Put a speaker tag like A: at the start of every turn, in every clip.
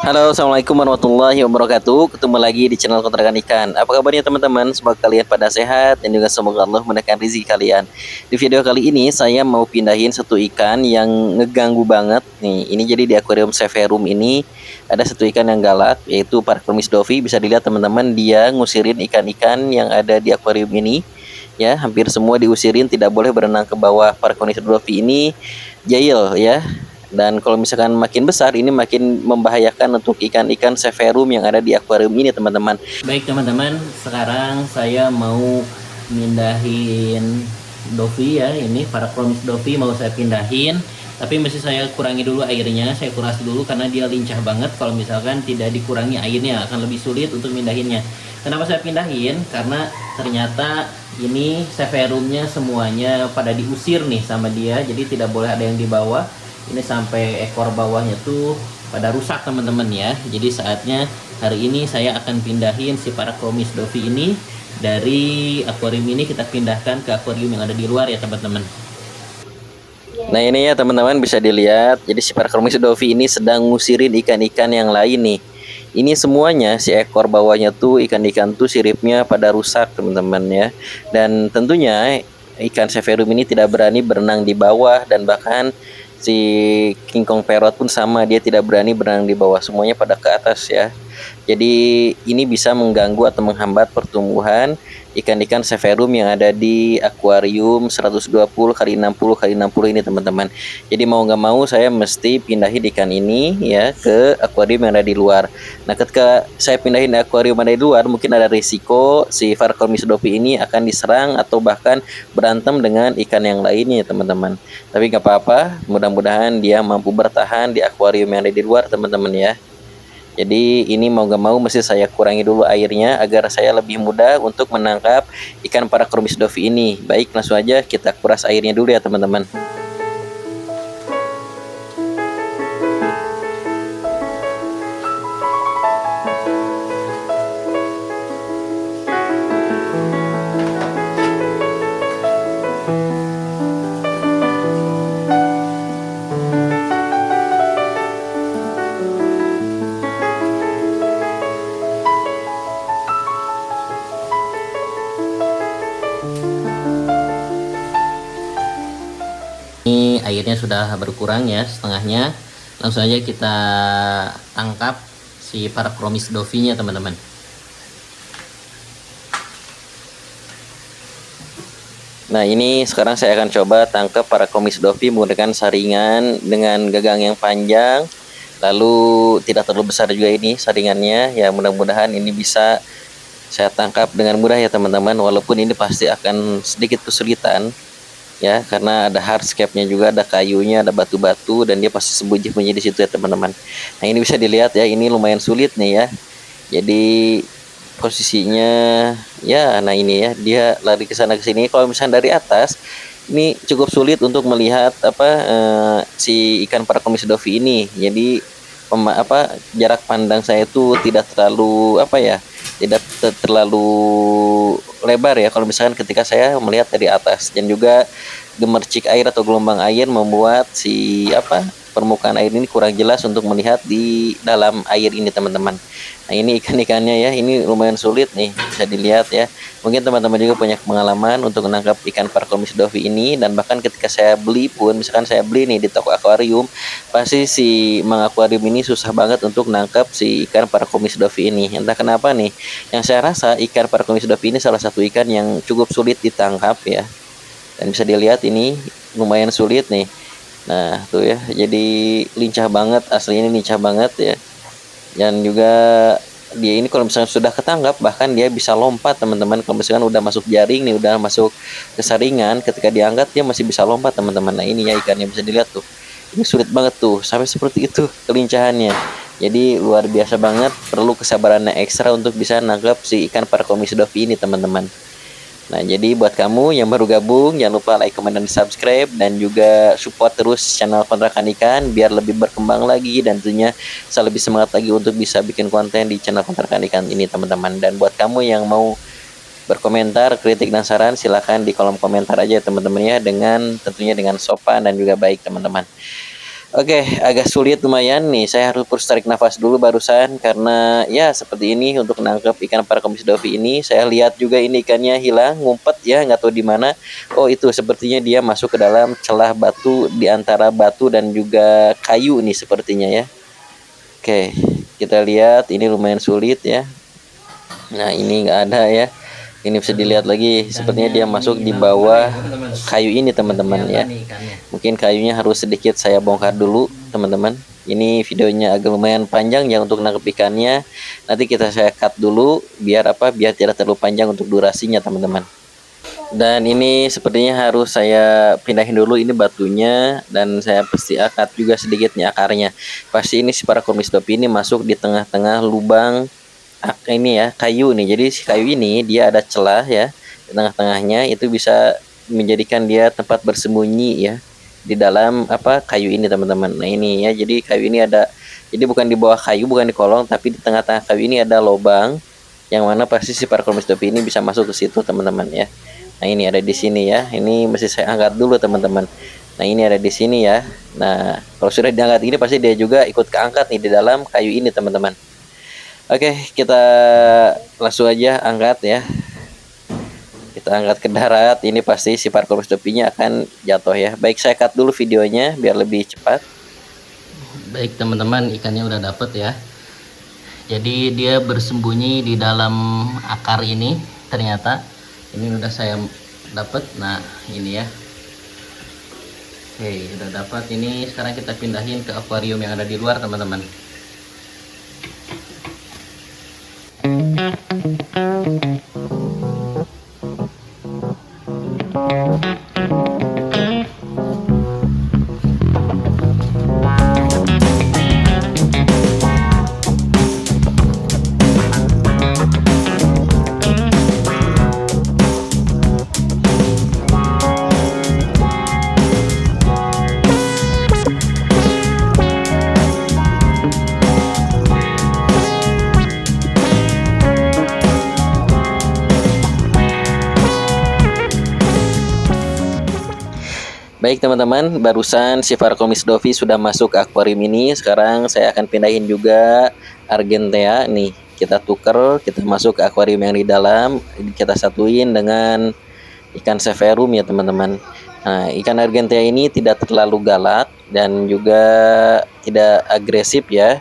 A: Halo, assalamualaikum warahmatullahi wabarakatuh. Ketemu lagi di channel Kontrakan Ikan. Apa kabarnya teman-teman? Semoga kalian pada sehat dan juga semoga Allah memudahkan rezeki kalian. Di video kali ini saya mau pindahin satu ikan yang ngeganggu banget nih. Ini jadi di akuarium Severum ini ada satu ikan yang galak, yaitu Paracromis dovi. Bisa dilihat teman-teman, dia ngusirin ikan-ikan yang ada di akuarium ini. Ya, hampir semua diusirin, tidak boleh berenang ke bawah. Paracromis dovi ini jahil ya. Dan kalau misalkan makin besar, ini makin membahayakan untuk ikan-ikan severum yang ada di akuarium ini, teman-teman. Baik teman-teman, sekarang saya mau mindahin dovi ya. Ini Paracromis dovi mau saya pindahin. Tapi mesti saya kurangi dulu airnya, saya kuras dulu karena dia lincah banget. Kalau misalkan tidak dikurangi airnya akan lebih sulit untuk mindahinnya. Kenapa saya pindahin? Karena ternyata ini severumnya semuanya pada diusir nih sama dia. Jadi tidak boleh ada yang di bawah. Ini sampai ekor bawahnya tuh pada rusak teman-teman ya. Jadi saatnya hari ini saya akan pindahin si Paracromis dovi ini dari akuarium ini, kita pindahkan ke akuarium yang ada di luar ya teman-teman. Nah ini ya teman-teman, bisa dilihat. Jadi si Paracromis dovi ini sedang ngusirin ikan-ikan yang lain nih. Ini semuanya si ekor bawahnya tuh ikan-ikan tuh siripnya pada rusak teman-teman ya. Dan tentunya ikan severum ini tidak berani berenang di bawah, dan bahkan si King Kong Parrot pun sama, dia tidak berani berenang di bawah, semuanya pada ke atas ya. Jadi ini bisa mengganggu atau menghambat pertumbuhan ikan-ikan severum yang ada di akuarium 120 kali 60 kali 60 ini teman-teman. Jadi mau nggak mau saya mesti pindahin ikan ini ya ke akuarium yang ada di luar. Nah ketika saya pindahin akuarium yang ada di luar, mungkin ada risiko si Paracromis dovi ini akan diserang atau bahkan berantem dengan ikan yang lainnya teman-teman. Tapi nggak apa-apa, mudah-mudahan dia mampu bertahan di akuarium yang ada di luar teman-teman ya. Jadi ini mau gak mau mesti saya kurangi dulu airnya agar saya lebih mudah untuk menangkap ikan Paracromis dovi ini. Baik, langsung aja kita kuras airnya dulu ya teman-teman. Ini airnya sudah berkurang ya, setengahnya. Langsung aja kita tangkap si Paracromis dovinya teman-teman. Nah ini sekarang saya akan coba tangkap Paracromis dovi menggunakan saringan dengan gagang yang panjang, lalu tidak terlalu besar juga ini saringannya ya. Mudah-mudahan ini bisa saya tangkap dengan mudah ya teman-teman, walaupun ini pasti akan sedikit kesulitan ya, karena ada hardscape-nya juga, ada kayunya, ada batu-batu, dan dia pasti sembunyi-sembunyi di situ ya teman-teman. Nah ini bisa dilihat ya, ini lumayan sulit nih ya. Jadi posisinya ya, nah ini ya, dia lari ke sana ke sini. Kalau misalnya dari atas ini cukup sulit untuk melihat si ikan Paracromis dovi ini. Jadi jarak pandang saya itu tidak terlalu tidak terlalu lebar ya kalau misalkan ketika saya melihat dari atas. Dan juga gemercik air atau gelombang air membuat si permukaan air ini kurang jelas untuk melihat di dalam air ini teman-teman. Nah ini ikan-ikannya ya, ini lumayan sulit nih, bisa dilihat ya. Mungkin teman-teman juga punya pengalaman untuk menangkap ikan Paracromis dovi ini, dan bahkan ketika saya beli pun, misalkan saya beli nih di toko akuarium, pasti si Mang Akuarium ini susah banget untuk nangkap si ikan Paracromis dovi ini. Entah kenapa nih, yang saya rasa ikan Paracromis dovi ini salah satu ikan yang cukup sulit ditangkap ya. Dan bisa dilihat ini lumayan sulit nih. Nah tuh ya, jadi lincah banget, aslinya ini lincah banget ya. Dan juga dia ini kalau misalnya sudah ketangkap, bahkan dia bisa lompat teman-teman. Kalau misalkan udah masuk jaring nih, udah masuk ke saringan, ketika diangkat dia masih bisa lompat teman-teman. Nah ini ya ikannya, bisa dilihat tuh, ini sulit banget tuh, sampai seperti itu kelincahannya. Jadi luar biasa banget, perlu kesabarannya ekstra untuk bisa nangkap si ikan Paracromis dovi ini teman-teman. Nah jadi buat kamu yang baru gabung, jangan lupa like, comment, dan subscribe, dan juga support terus channel Kontrakan Ikan biar lebih berkembang lagi, dan tentunya saya lebih semangat lagi untuk bisa bikin konten di channel Kontrakan Ikan ini teman-teman. Dan buat kamu yang mau berkomentar, kritik, dan saran, silahkan di kolom komentar aja teman-teman ya, dengan tentunya dengan sopan dan juga baik teman-teman. Oke, agak sulit lumayan nih. Saya harus tarik nafas dulu barusan karena ya seperti ini untuk nangkep ikan parakomis dovi ini. Saya lihat juga ini ikannya hilang, ngumpet ya, nggak tahu di mana. Oh itu sepertinya dia masuk ke dalam celah batu di antara batu dan juga kayu nih sepertinya ya. Oke, kita lihat ini lumayan sulit ya. Nah ini nggak ada ya. Ini bisa dilihat lagi, sepertinya dia masuk di bawah kayu ini teman-teman ya. Mungkin kayunya harus sedikit saya bongkar dulu teman-teman. Ini videonya agak lumayan panjang ya untuk nangkep ikannya. Nanti saya cut dulu biar apa? Biar tidak terlalu panjang untuk durasinya teman-teman. Dan ini sepertinya harus saya pindahin dulu ini batunya, dan saya pasti cut juga sedikit nih akarnya. Pasti ini si parakomis dovi ini masuk di tengah-tengah lubang ini ya kayu nih. Jadi si kayu ini dia ada celah ya di tengah-tengahnya, itu bisa menjadikan dia tempat bersembunyi ya di dalam apa kayu ini teman-teman. Nah ini ya, jadi kayu ini ada, jadi bukan di bawah kayu, bukan di kolong, tapi di tengah-tengah kayu ini ada lubang yang mana pasti si parakomis dovi ini bisa masuk ke situ teman-teman ya. Nah ini ada di sini ya, ini mesti saya angkat dulu teman-teman. Nah ini ada di sini ya. Nah kalau sudah diangkat ini pasti dia juga ikut keangkat nih di dalam kayu ini teman-teman. Oke, kita langsung aja angkat ya. Kita angkat ke darat. Ini pasti si parakomis dovinya akan jatuh ya. Baik, saya cut dulu videonya biar lebih cepat. Baik teman-teman, ikannya udah dapet ya. Jadi dia bersembunyi di dalam akar ini. Ternyata ini udah saya dapet. Nah ini ya. Oke, udah dapat. Ini sekarang kita pindahin ke akuarium yang ada di luar teman-teman. Baik teman-teman, barusan si parakomis dovi sudah masuk ke akuarium ini. Sekarang saya akan pindahin juga argentea nih. Kita tuker, kita masuk ke akuarium yang di dalam. Kita satuin dengan ikan severum ya teman-teman. Nah, ikan argentea ini tidak terlalu galak dan juga tidak agresif ya.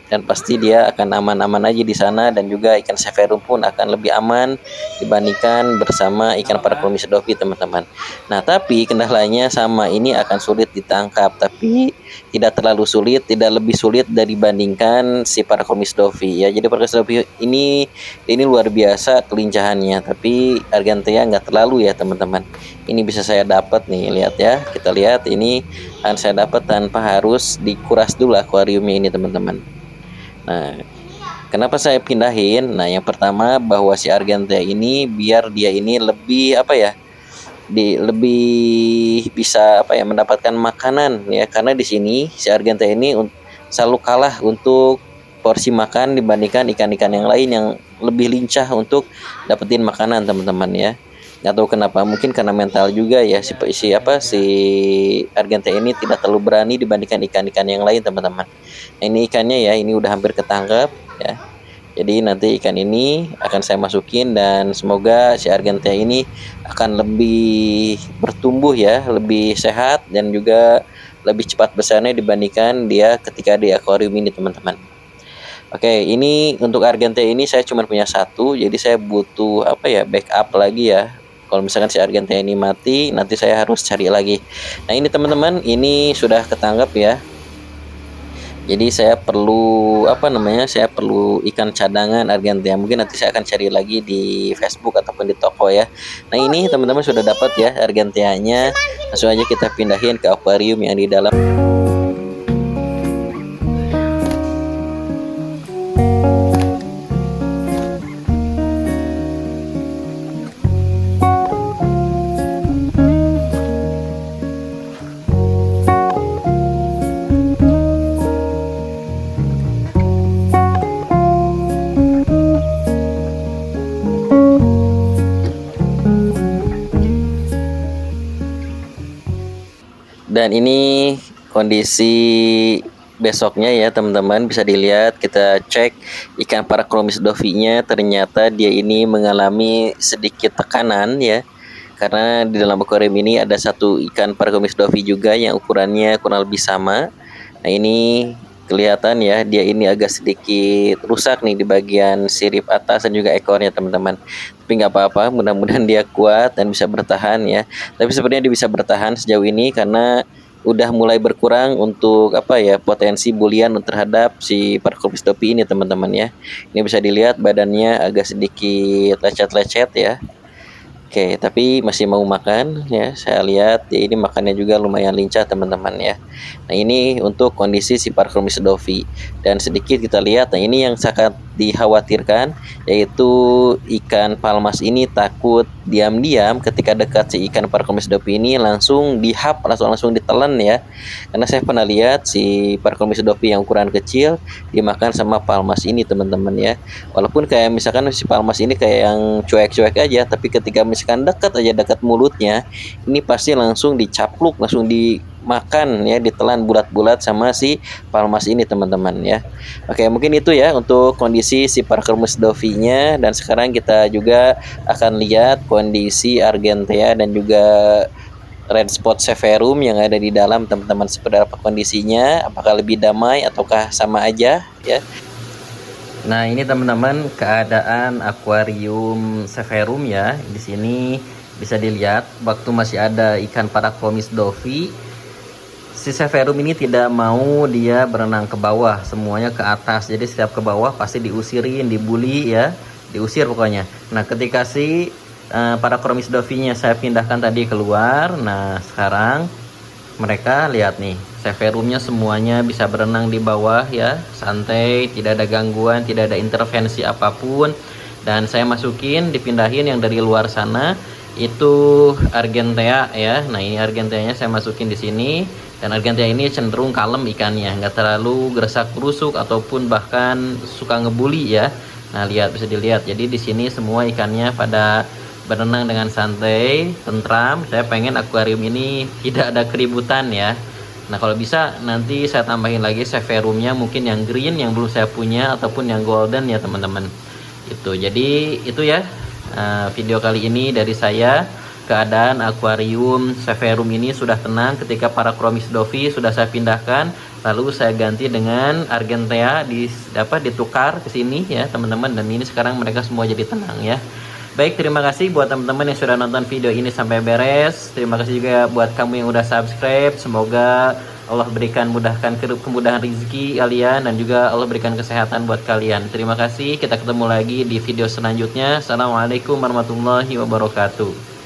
A: Dan pasti dia akan aman-aman aja di sana, dan juga ikan severum pun akan lebih aman dibandingkan bersama ikan parakomis dovi teman-teman. Nah tapi kendalanya sama, ini akan sulit ditangkap, tapi tidak terlalu sulit, tidak lebih sulit dibandingkan si parakomis dovi ya. Jadi parakomis dovi ini luar biasa kelincahannya, tapi argentea nggak terlalu ya teman-teman. Ini bisa saya dapat nih, lihat ya, kita lihat ini akan saya dapat tanpa harus dikuras dulu akuariumnya ini teman-teman. Nah, kenapa saya pindahin? Nah, yang pertama bahwa si argentea ini biar dia ini lebih apa ya? Lebih bisa apa ya, mendapatkan makanan ya, karena di sini si argentea ini selalu kalah untuk porsi makan dibandingkan ikan-ikan yang lain yang lebih lincah untuk dapetin makanan teman-teman ya. Nggak tahu kenapa, mungkin karena mental juga ya, si argentea ini tidak terlalu berani dibandingkan ikan-ikan yang lain teman-teman. Nah, ini ikannya ya, ini udah hampir ketangkap ya. Jadi nanti ikan ini akan saya masukin, dan semoga si argentea ini akan lebih bertumbuh ya, lebih sehat, dan juga lebih cepat besarnya dibandingkan dia ketika di akuarium ini teman-teman. Oke, ini untuk argentea ini saya cuma punya satu, jadi saya butuh apa ya, backup lagi ya. Kalau misalkan si argentea ini mati, nanti saya harus cari lagi. Nah ini teman-teman, ini sudah ketangkap ya. Jadi saya perlu apa namanya, saya perlu ikan cadangan argentea. Mungkin nanti saya akan cari lagi di Facebook ataupun di toko ya. Nah ini teman-teman sudah dapat ya argenteanya. Langsung aja kita pindahin ke akuarium yang di dalam. Dan ini kondisi besoknya ya teman-teman, bisa dilihat, kita cek ikan Paracromis dovinya, ternyata dia ini mengalami sedikit tekanan ya, karena di dalam akuarium ini ada satu ikan Paracromis dovi juga yang ukurannya kurang lebih sama. Nah ini kelihatan ya, dia ini agak sedikit rusak nih di bagian sirip atas dan juga ekornya teman-teman. Tapi nggak apa-apa, mudah-mudahan dia kuat dan bisa bertahan ya. Tapi sebenarnya dia bisa bertahan sejauh ini karena udah mulai berkurang untuk apa ya, potensi bulian terhadap si Paracromis dovi ini teman-teman ya. Ini bisa dilihat badannya agak sedikit lecet-lecet ya. Oke, tapi masih mau makan ya. Saya lihat ya, ini makannya juga lumayan lincah teman-teman ya. Nah ini untuk kondisi si Paracromis dovi. Dan sedikit kita lihat, nah ini yang sangat dikhawatirkan, yaitu ikan palmas ini takut diam-diam ketika dekat si ikan Paracromis dovi ini langsung dihap, langsung ditelan ya. Karena saya pernah lihat si Paracromis dovi yang ukuran kecil dimakan sama palmas ini teman-teman ya. Walaupun kayak misalkan si palmas ini kayak yang cuek-cuek aja, tapi ketika misalkan dekat mulutnya, ini pasti langsung dicapluk, langsung dimakan ya, ditelan bulat-bulat sama si palmas ini teman-teman ya. Oke, mungkin itu ya untuk kondisi si Paracromis dovinya, dan sekarang kita juga akan lihat kondisi Argentea dan juga red spot severum yang ada di dalam teman-teman, seperti apa kondisinya, apakah lebih damai ataukah sama aja ya. Nah, ini teman-teman keadaan akuarium severum ya. Di sini bisa dilihat waktu masih ada ikan Paracromis dovi, si severum ini tidak mau dia berenang ke bawah, semuanya ke atas. Jadi setiap ke bawah pasti diusirin, dibully ya, diusir pokoknya. Nah, ketika si Paracromis dovinya saya pindahkan tadi keluar, nah sekarang mereka lihat nih, severumnya semuanya bisa berenang di bawah ya, santai, tidak ada gangguan, tidak ada intervensi apapun. Dan saya masukin, dipindahin yang dari luar sana itu Argentea ya. Nah ini Argenteanya saya masukin di sini, dan Argentea ini cenderung kalem ikannya, nggak terlalu gersak gerusuk ataupun bahkan suka ngebully ya. Nah lihat, bisa dilihat, jadi di sini semua ikannya pada berenang dengan santai, tentram. Saya pengen akuarium ini tidak ada keributan ya. Nah kalau bisa nanti saya tambahin lagi severumnya, mungkin yang green yang belum saya punya ataupun yang golden ya teman-teman. Itu jadi itu ya video kali ini dari saya. Keadaan akuarium severum ini sudah tenang ketika Paracromis dovi sudah saya pindahkan, lalu saya ganti dengan Argentea, ditukar ke sini ya teman-teman, dan ini sekarang mereka semua jadi tenang ya. Baik, terima kasih buat teman-teman yang sudah nonton video ini sampai beres. Terima kasih juga buat kamu yang udah subscribe. Semoga Allah berikan kemudahan rezeki kalian, dan juga Allah berikan kesehatan buat kalian. Terima kasih. Kita ketemu lagi di video selanjutnya. Assalamualaikum warahmatullahi wabarakatuh.